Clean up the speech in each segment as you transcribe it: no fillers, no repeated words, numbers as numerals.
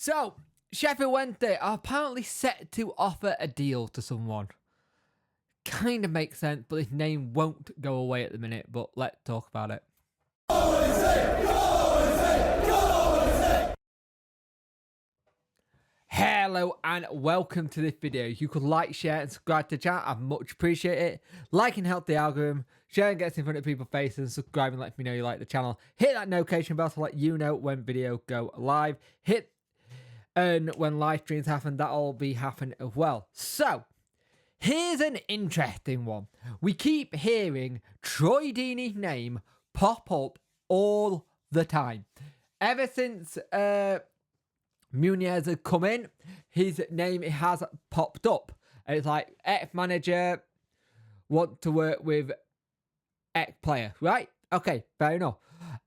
So, Sheffield Wednesday are apparently set to offer a deal to someone. Kind of makes sense, but his name won't go away at the minute, but let's talk about it. Hello and welcome to this video. You could like, share and subscribe to the channel. I'd much appreciate it. Liking helps the algorithm. Sharing gets in front of people's faces, and subscribing lets me know you like the channel. Hit that notification bell to let you know when videos go live. And when live streams happen, that'll be happening as well. So, here's an interesting one. We keep hearing Troy Deeney's name pop up all the time. Ever since Muniz had come in, his name has popped up. And it's like, ex-manager, want to work with ex-player, right? Okay, fair enough.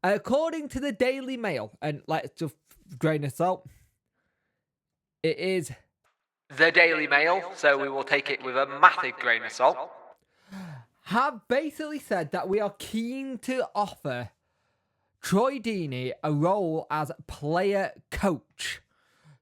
According to the Daily Mail, and let's just grain this out, it is the Daily Mail, so we will take it with a massive grain of salt, have basically said that we are keen to offer Troy Deeney a role as player coach.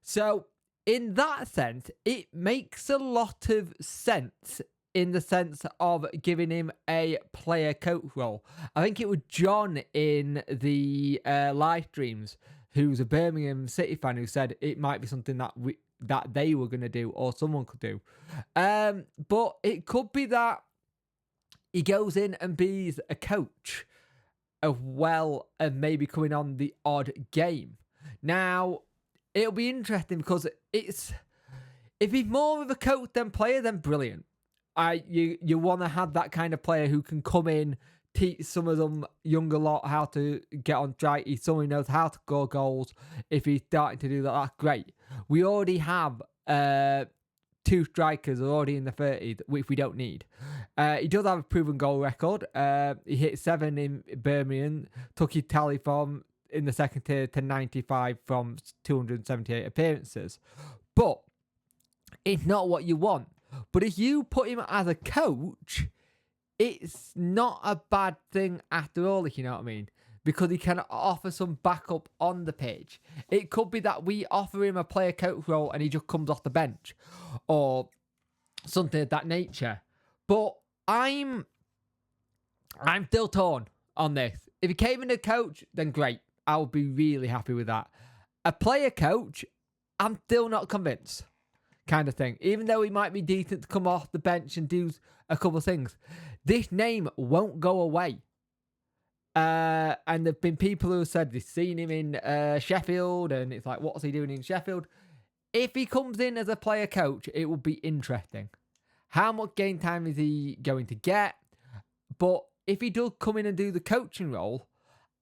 So, in that sense, it makes a lot of sense in the sense of giving him a player coach role. I think it was John in the live streams, who's a Birmingham City fan, who said it might be something that they were going to do, or someone could do. But it could be that he goes in and be a coach as well, and maybe coming on the odd game. Now, it'll be interesting because if he's more of a coach than player, then brilliant. You want to have that kind of player who can come in, teach some of them younger lot how to get on track. He's someone who knows how to score goals. If he's starting to do that, that's great. We already have two strikers already in the 30s, which we don't need. He does have a proven goal record. He hit 7 in Birmingham, took his tally from in the second tier to 95 from 278 appearances. But it's not what you want. But if you put him as a coach, it's not a bad thing after all, if you know what I mean. Because he can offer some backup on the pitch. It could be that we offer him a player coach role and he just comes off the bench. Or something of that nature. But I'm still torn on this. If he came in a coach, then great. I would be really happy with that. A player coach, I'm still not convinced. Kind of thing. Even though he might be decent to come off the bench and do a couple of things. This name won't go away. And there have been people who have said they've seen him in Sheffield, and it's like, what's he doing in Sheffield? If he comes in as a player coach, it will be interesting. How much game time is he going to get? But if he does come in and do the coaching role,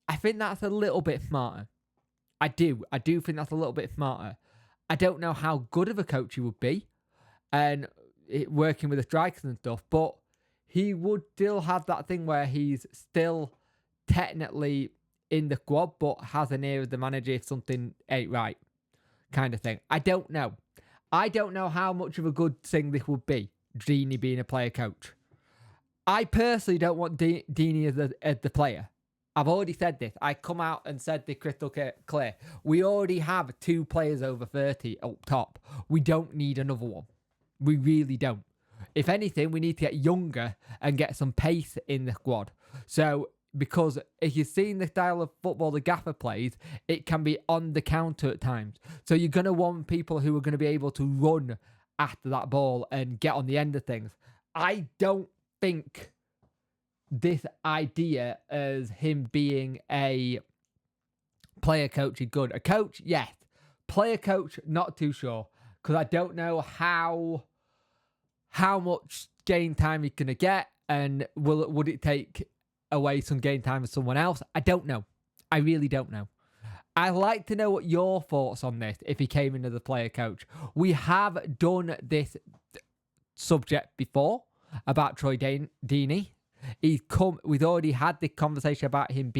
I think that's a little bit smarter. I do think that's a little bit smarter. I don't know how good of a coach he would be, and working with the strikers and stuff, but he would still have that thing where he's still technically in the squad, but has an ear of the manager if something ain't right, kind of thing. I don't know. I don't know how much of a good thing this would be, Deeney being a player coach. I personally don't want Deeney as the player. I've already said this. I come out and said this crystal clear. We already have 2 players over 30 up top. We don't need another one. We really don't. If anything, we need to get younger and get some pace in the squad. So, because if you've seen the style of football the Gaffer plays, it can be on the counter at times. So you're going to want people who are going to be able to run after that ball and get on the end of things. I don't think this idea as him being a player coach is good. A coach, yes. Player coach, not too sure. Because I don't know how much game time he's going to get, and would it take away some game time with someone else? I don't know. I really don't know. I'd like to know what your thoughts on this if he came in as a player coach. We have done this subject before about Troy Deeney. We've already had this conversation about him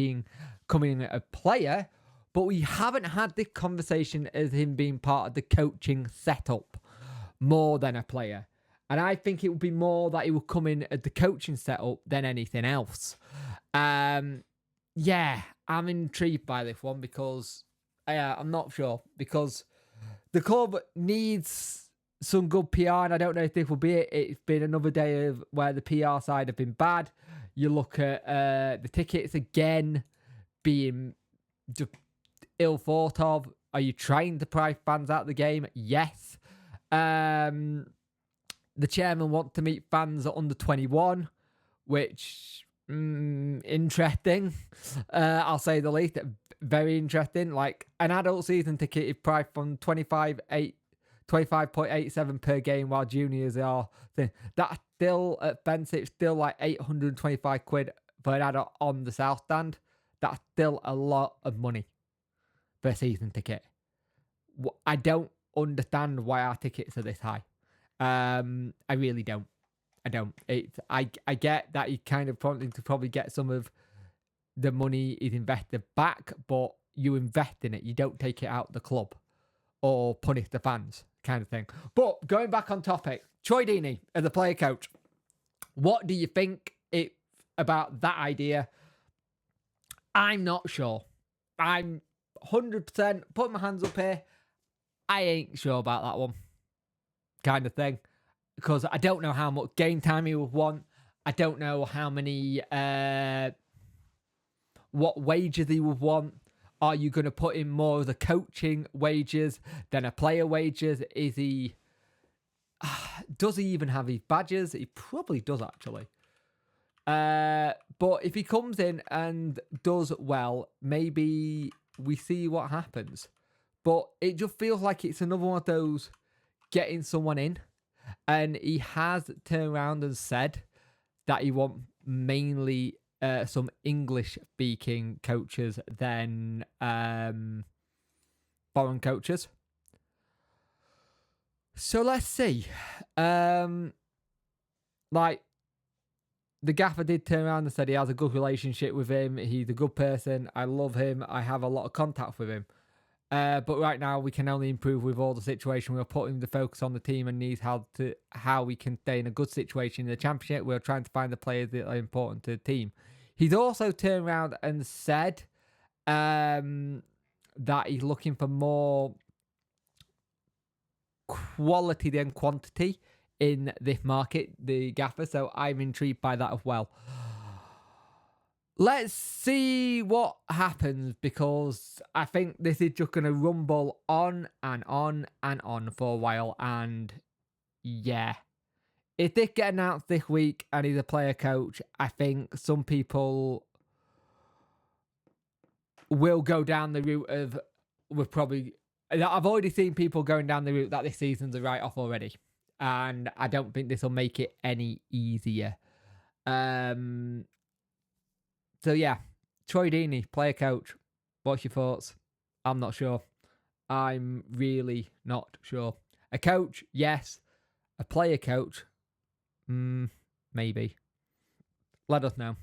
coming in a player, but we haven't had this conversation as him being part of the coaching setup more than a player. And I think it would be more that he would come in at the coaching setup than anything else. Yeah, I'm intrigued by this one because I'm not sure. Because The club needs some good PR, and I don't know if this will be it. It's been another day of where the PR side have been bad. You look at the tickets again being just ill thought of. Are you trying to price fans out of the game? Yes. The chairman wants to meet fans at under 21, which interesting. I'll say the least. Very interesting. Like an adult season ticket is priced from 25.87 per game, while juniors are that's still at Fence. Still like 825 quid for an adult on the South Stand. That's still a lot of money for a season ticket. I don't understand why our tickets are this high. I really don't. I don't. I get that you kind of wanting to probably get some of the money is invested back, but you invest in it. You don't take it out of the club or punish the fans, kind of thing. But going back on topic, Troy Deeney as a player coach, what do you think about that idea? I'm not sure. I'm 100% putting my hands up here. I ain't sure about that one, kind of thing, because I don't know how much game time he would want. I don't know how many what wages he would want. Are you going to put in more of the coaching wages than a player wages? Is he... does he even have his badges? He probably does, actually. But if he comes in and does well, maybe we see what happens. But it just feels like it's another one of those getting someone in. And he has turned around and said that he wants mainly some English-speaking coaches than foreign coaches. So let's see. Like, the gaffer did turn around and said he has a good relationship with him. He's a good person. I love him. I have a lot of contact with him. But right now, we can only improve with all the situation. We're putting the focus on the team and needs how we can stay in a good situation in the championship. We're trying to find the players that are important to the team. He's also turned around and said that he's looking for more quality than quantity in this market, the gaffer. So I'm intrigued by that as well. Let's see what happens, because I think this is just going to rumble on and on and on for a while. And yeah, if this gets announced this week and he's a player coach, I think some people will go down the route of, I've already seen people going down the route that this season's a write-off already. And I don't think this will make it any easier. So yeah, Troy Deeney, player coach. What's your thoughts? I'm not sure. I'm really not sure. A coach, yes. A player coach, maybe. Let us know.